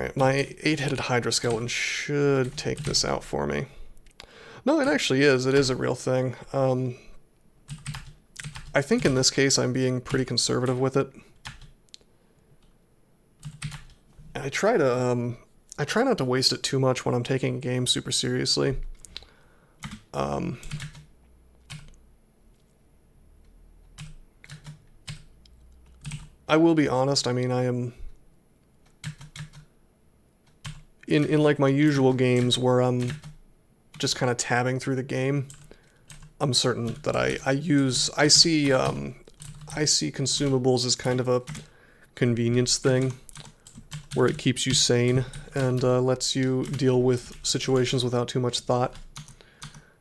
Alright, my 8-headed Hydra skeleton should take this out for me. No, it actually is. It is a real thing. I think in this case I'm being pretty conservative with it. I try not to waste it too much when I'm taking a game super seriously. I will be honest, I mean, I am... In like my usual games where I'm just kind of tabbing through the game, I'm certain that I see consumables as kind of a convenience thing, where it keeps you sane and lets you deal with situations without too much thought.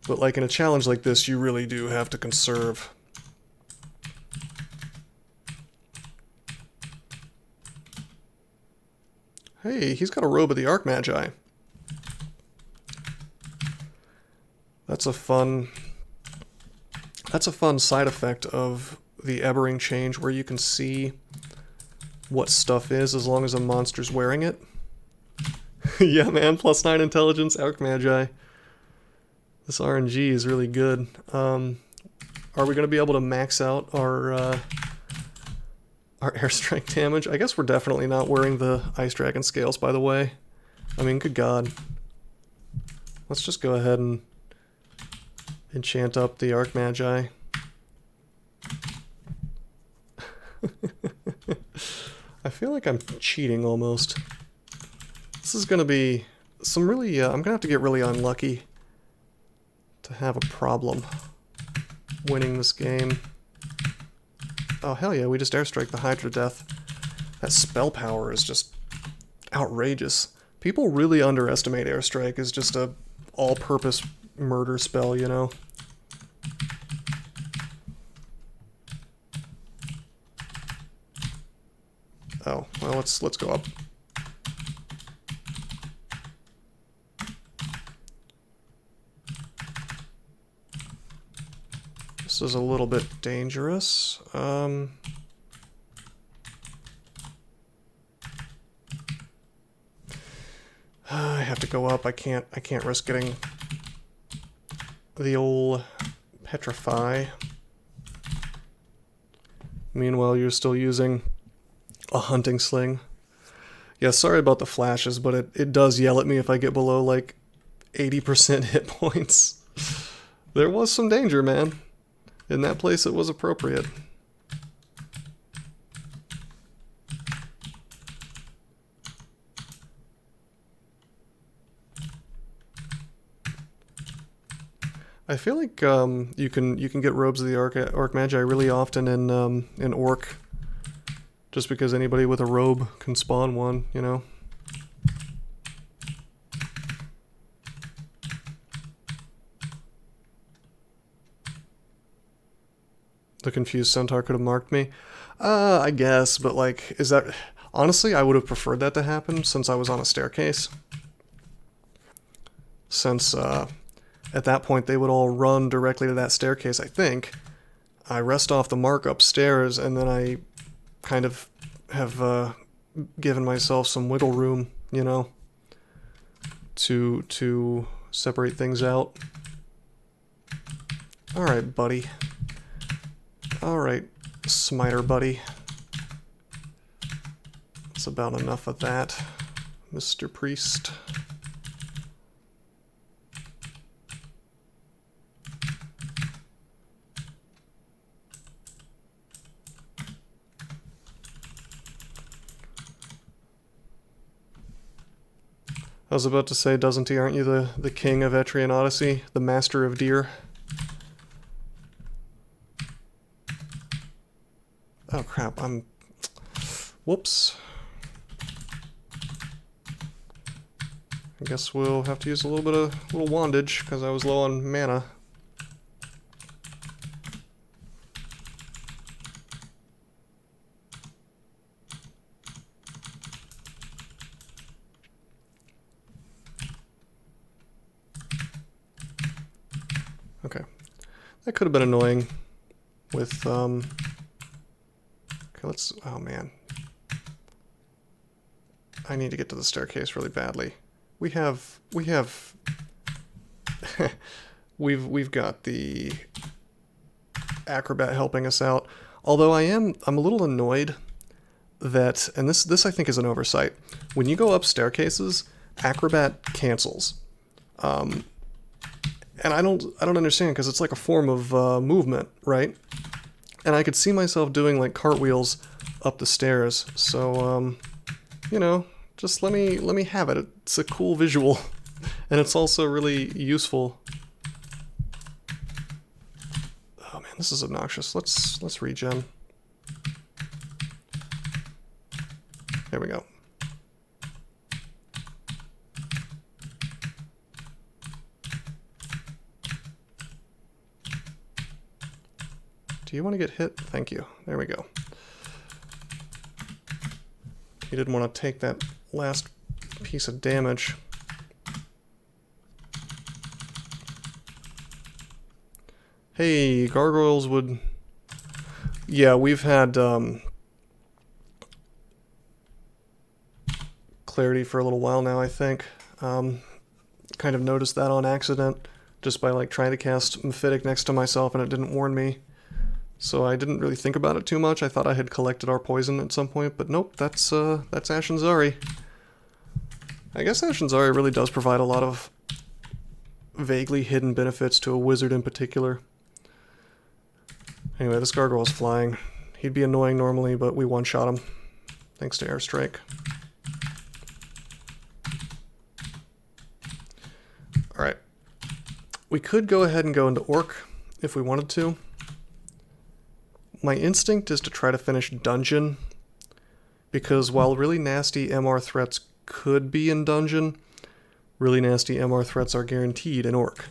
But like in a challenge like this, you really do have to conserve. Hey, he's got a robe of the Archmagi. That's a fun side effect of the Ebbering change, where you can see what stuff is as long as a monster's wearing it. Yeah, man, +9 intelligence, Archmagi. This RNG is really good. Are we going to be able to max out our airstrike damage? I guess we're definitely not wearing the Ice Dragon scales, by the way. I mean, good God. Let's just go ahead and enchant up the Archmagi. I feel like I'm cheating almost. This is going to be some really... I'm going to have to get really unlucky to have a problem winning this game. Oh, hell yeah, we just airstrike the Hydra death. That spell power is just outrageous. People really underestimate airstrike as just a all-purpose murder spell, you know? Oh, well, let's go up. This is a little bit dangerous. I have to go up. I can't risk getting the old petrify. Meanwhile, you're still using a hunting sling. Yeah, sorry about the flashes, but it does yell at me if I get below like 80% hit points. There was some danger, man. In that place it was appropriate. I feel like you can get robes of the Archmagi really often in Orc, just because anybody with a robe can spawn one, you know. The confused centaur could have marked me. I guess, but like, is that... Honestly, I would have preferred that to happen since I was on a staircase. Since, at that point they would all run directly to that staircase, I think. I rest off the mark upstairs, and then I kind of have given myself some wiggle room, you know, to separate things out. Alright, buddy. Alright, smiter buddy. That's about enough of that, Mr. Priest. I was about to say, aren't you the king of Etrian Odyssey, the master of deer? Oh crap, whoops. I guess we'll have to use a little wandage, because I was low on mana. Okay. That could have been annoying with, okay, let's, oh man. I need to get to the staircase really badly. We have we've got the acrobat helping us out. Although I'm a little annoyed that, and this I think is an oversight, when you go up staircases, acrobat cancels. And I don't understand, because it's like a form of movement, right? And I could see myself doing like cartwheels up the stairs. So you know, just let me have it. It's a cool visual, and it's also really useful. Oh man, this is obnoxious. Let's regen. There we go. Do you want to get hit? Thank you. There we go. You didn't want to take that last piece of damage. Hey, gargoyles would... Yeah, we've had clarity for a little while now, I think. Kind of noticed that on accident, just by like trying to cast Mephitic next to myself, and it didn't warn me. So I didn't really think about it too much. I thought I had collected our poison at some point, but nope, that's Ashenzari. I guess Ashenzari really does provide a lot of vaguely hidden benefits to a wizard in particular. Anyway, this gargoyle's flying. He'd be annoying normally, but we one-shot him, thanks to airstrike. Alright. We could go ahead and go into Orc if we wanted to. My instinct is to try to finish Dungeon, because while really nasty MR threats could be in Dungeon, really nasty MR threats are guaranteed in Orc.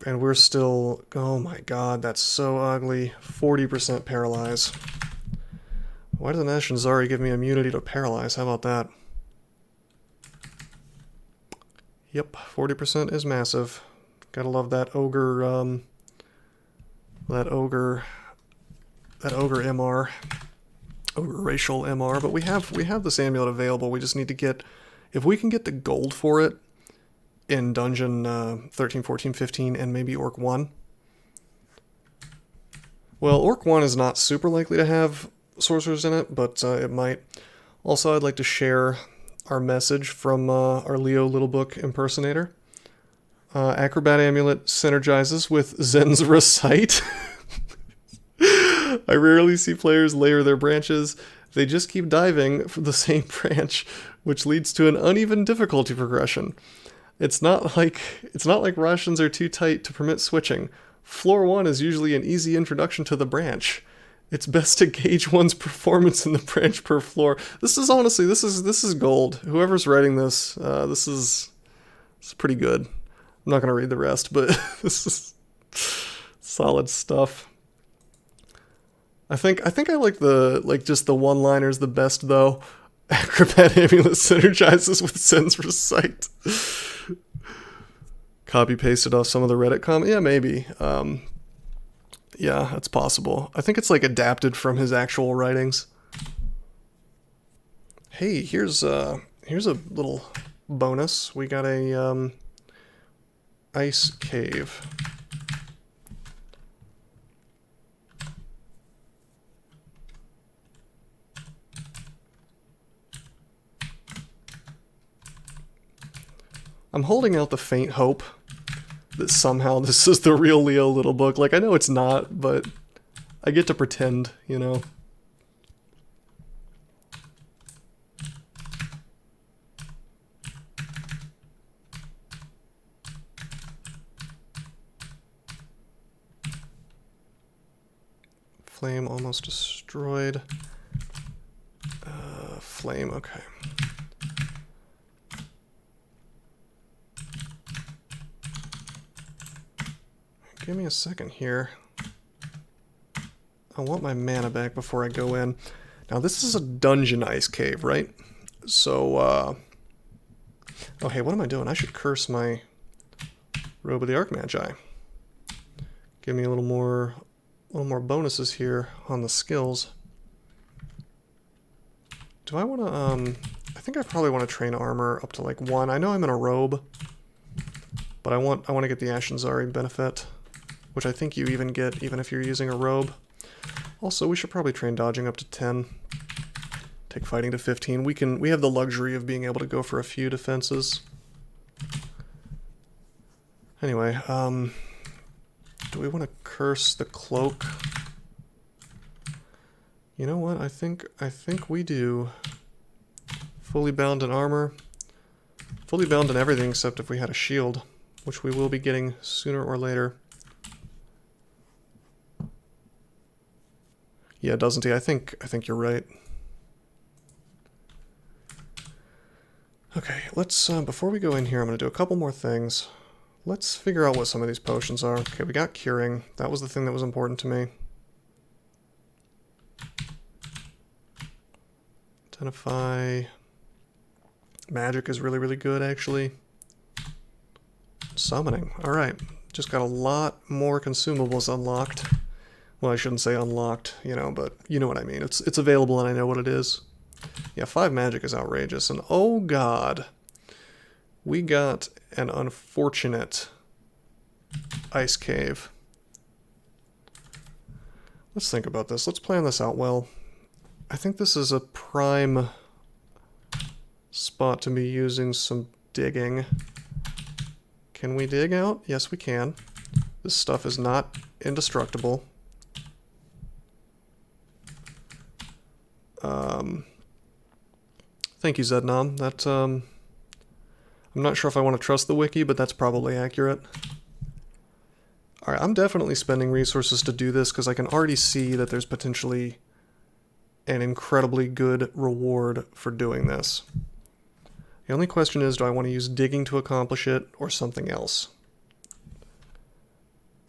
And we're still... Oh my god, that's so ugly. 40% paralyze. Why doesn't Ashenzari give me immunity to paralyze? How about that? Yep, 40% is massive. Gotta love that ogre, that ogre MR, ogre racial MR. But we have this amulet available. We just need to get, if we can get the gold for it in Dungeon 13, 14, 15, and maybe Orc 1. Well, Orc 1 is not super likely to have sorcerers in it, but it might. Also, I'd like to share our message from our Leo Little Book impersonator. Acrobat Amulet synergizes with Zen's Recite. I rarely see players layer their branches. They just keep diving for the same branch, which leads to an uneven difficulty progression. It's not like rations are too tight to permit switching. Floor 1 is usually an easy introduction to the branch. It's best to gauge one's performance in the branch per floor. This is honestly, this is gold. Whoever's writing this, this is pretty good. I'm not going to read the rest, but this is solid stuff. I think I like just the one-liners the best though. Acrobat Amulet synergizes with Zen's Recite. Copy pasted off some of the Reddit comment. Yeah, maybe. Yeah, that's possible. I think it's like adapted from his actual writings. Hey, here's a little bonus. We got a ice cave. I'm holding out the faint hope that somehow this is the real Leo Little Book. Like, I know it's not, but I get to pretend, you know. Flame almost destroyed. Flame, okay. Give me a second here. I want my mana back before I go in. Now this is a dungeon ice cave, right? So, oh hey, what am I doing? I should curse my Robe of the Archmagi. Give me a little more bonuses here on the skills. Do I want to, I think I probably want to train armor up to like 1. I know I'm in a robe, but I want to get the Ashenzari benefit, which I think you even get even if you're using a robe. Also, we should probably train dodging up to 10. Take fighting to 15. We have the luxury of being able to go for a few defenses. Anyway, do we want to curse the cloak? You know what? I think we do. Fully bound in armor. Fully bound in everything except if we had a shield, which we will be getting sooner or later. Yeah, doesn't he? I think you're right. Okay, let's before we go in here, I'm going to do a couple more things. Let's figure out what some of these potions are. Okay, we got curing. That was the thing that was important to me. Identify. Magic is really, really good, actually. Summoning. Alright. Just got a lot more consumables unlocked. Well, I shouldn't say unlocked, you know, but you know what I mean. It's available and I know what it is. Yeah, 5 magic is outrageous. And oh god, we got an unfortunate ice cave. Let's think about this. Let's plan this out well. I think this is a prime spot to be using some digging. Can we dig out? Yes, we can. This stuff is not indestructible. Thank you, Zednom. That, I'm not sure if I want to trust the wiki, but that's probably accurate. Alright, I'm definitely spending resources to do this because I can already see that there's potentially an incredibly good reward for doing this. The only question is, do I want to use digging to accomplish it or something else?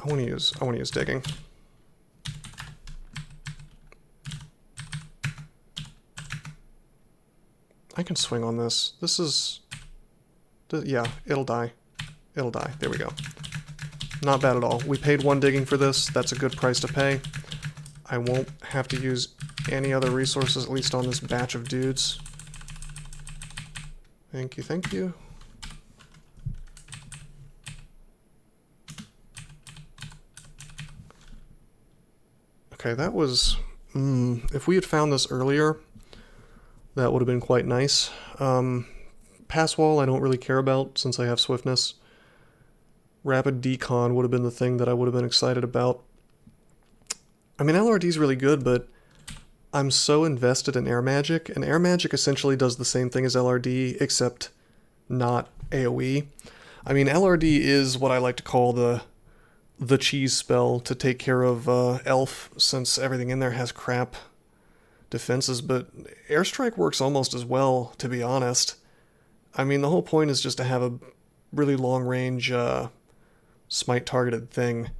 I want to use digging. I can swing on this. This is... yeah, it'll die. It'll die. There we go. Not bad at all. We paid 1 digging for this. That's a good price to pay. I won't have to use any other resources, at least on this batch of dudes. Thank you, thank you. Okay, that was... if we had found this earlier, that would have been quite nice. Pass wall I don't really care about since I have swiftness. Rapid decon would have been the thing that I would have been excited about. I mean, LRD is really good, but I'm so invested in air magic, and air magic essentially does the same thing as LRD, except not AoE. I mean, LRD is what I like to call the cheese spell to take care of Elf, since everything in there has crap defenses, but airstrike works almost as well, to be honest. I mean, the whole point is just to have a really long-range smite targeted thing.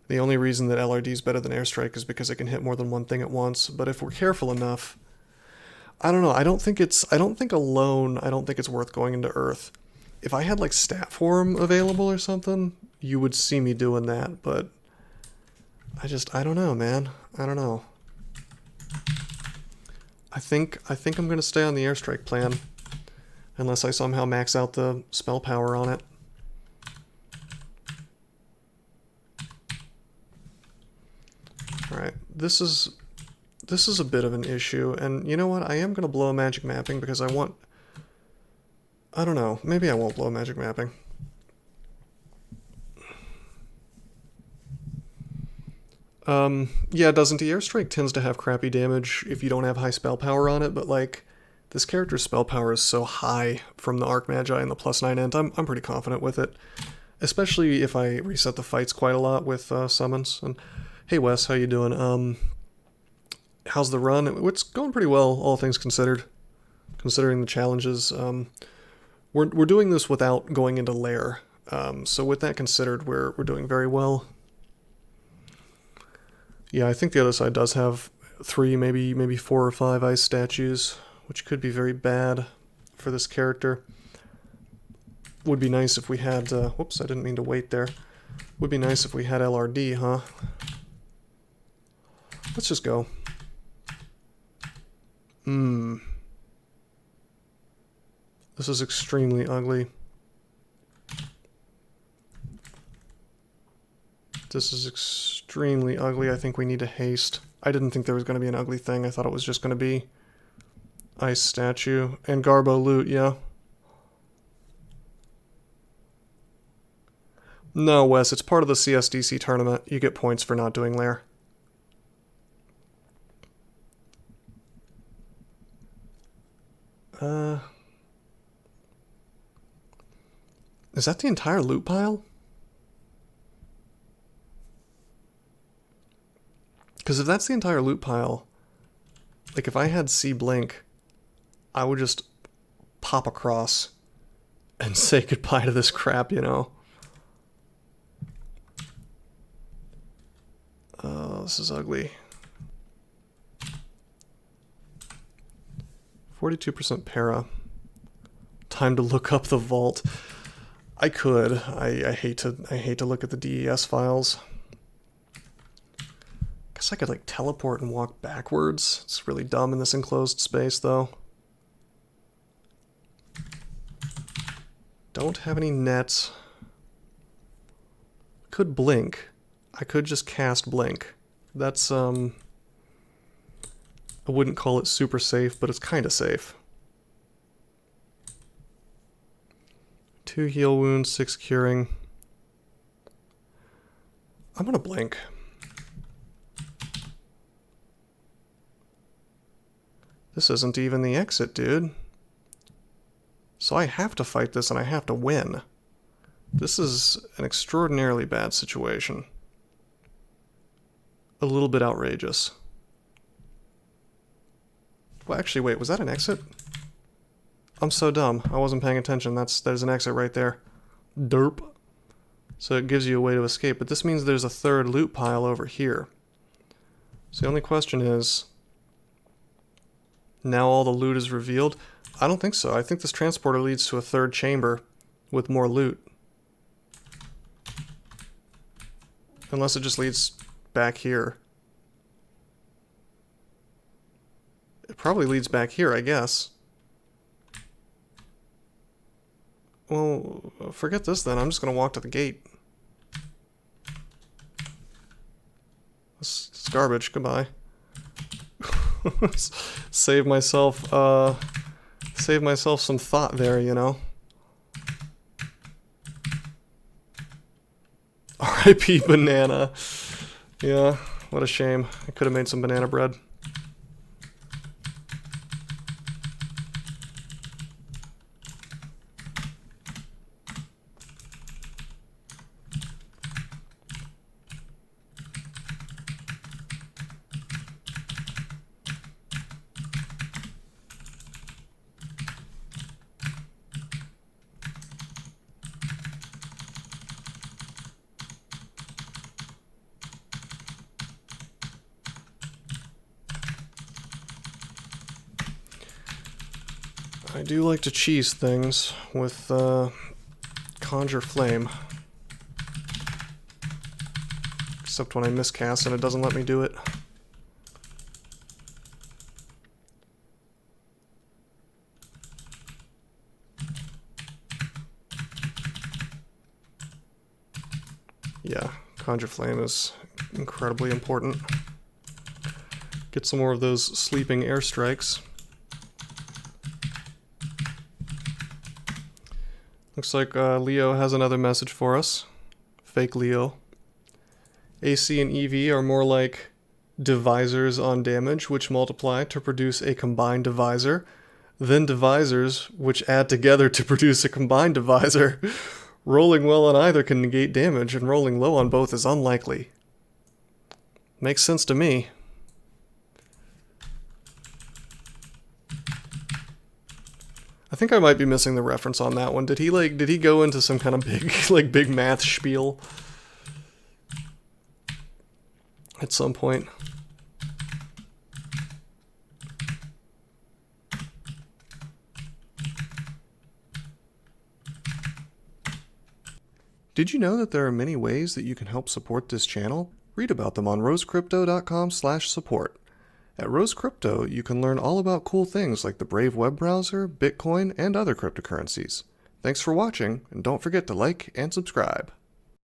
The only reason that LRD is better than airstrike is because it can hit more than one thing at once, but if we're careful enough, I don't know, I don't think it's worth going into Earth. If I had like stat form available or something, you would see me doing that, but I don't know, man. I don't know. I think I'm gonna stay on the airstrike plan, unless I somehow max out the spell power on it. Alright, this is a bit of an issue, and you know what, I am gonna blow a magic mapping because I don't know, maybe I won't blow magic mapping. Yeah, doesn't he? Airstrike tends to have crappy damage if you don't have high spell power on it, but like, this character's spell power is so high from the Arc Magi and the +9 int, I'm pretty confident with it. Especially if I reset the fights quite a lot with summons. And hey Wes, how you doing? How's the run? It's going pretty well, all things considered. Considering the challenges. We're doing this without going into Lair. So with that considered, we're doing very well. Yeah, I think the other side does have 3, maybe 4 or 5 ice statues, which could be very bad for this character. Would be nice if we had, whoops, I didn't mean to wait there. Would be nice if we had LRD, huh? Let's just go. This is extremely ugly. This is extremely ugly. I think we need to haste. I didn't think there was going to be an ugly thing. I thought it was just going to be ice statue and Garbo loot, yeah. No, Wes, it's part of the CSDC tournament. You get points for not doing Lair. Is that the entire loot pile? Because if that's the entire loot pile, like if I had C Blink, I would just pop across and say goodbye to this crap, you know? Oh, this is ugly. 42% para. Time to look up the vault. I could. I hate to look at the DES files. Guess I could like teleport and walk backwards. It's really dumb in this enclosed space though. Don't have any nets. Could blink. I could just cast blink. That's I wouldn't call it super safe, but it's kind of safe. 2 heal wounds, 6 curing. I'm gonna blink. This isn't even the exit, dude. So I have to fight this and I have to win. This is an extraordinarily bad situation. A little bit outrageous. Well, actually, wait, was that an exit? I'm so dumb. I wasn't paying attention. There's an exit right there. Derp. So it gives you a way to escape, but this means there's a third loot pile over here. So the only question is, now all the loot is revealed? I don't think so. I think this transporter leads to a third chamber with more loot. Unless it just leads back here. It probably leads back here, I guess. Well, forget this then. I'm just going to walk to the gate. This is garbage. Goodbye. Save myself some thought there, you know. R.I.P. banana. Yeah, what a shame. I could have made some banana bread. I do like to cheese things with Conjure Flame. Except when I miscast and it doesn't let me do it. Yeah, Conjure Flame is incredibly important. Get some more of those sleeping airstrikes. Looks like Leo has another message for us. Fake Leo. AC and EV are more like divisors on damage, which multiply to produce a combined divisor, then divisors, which add together to produce a combined divisor. Rolling well on either can negate damage, and rolling low on both is unlikely. Makes sense to me. I think I might be missing the reference on that one. Did he go into some kind of big math spiel at some point? Did you know that there are many ways that you can help support this channel? Read about them on rosecrypto.com/support. At Rose Crypto, you can learn all about cool things like the Brave web browser, Bitcoin, and other cryptocurrencies. Thanks for watching, and don't forget to like and subscribe.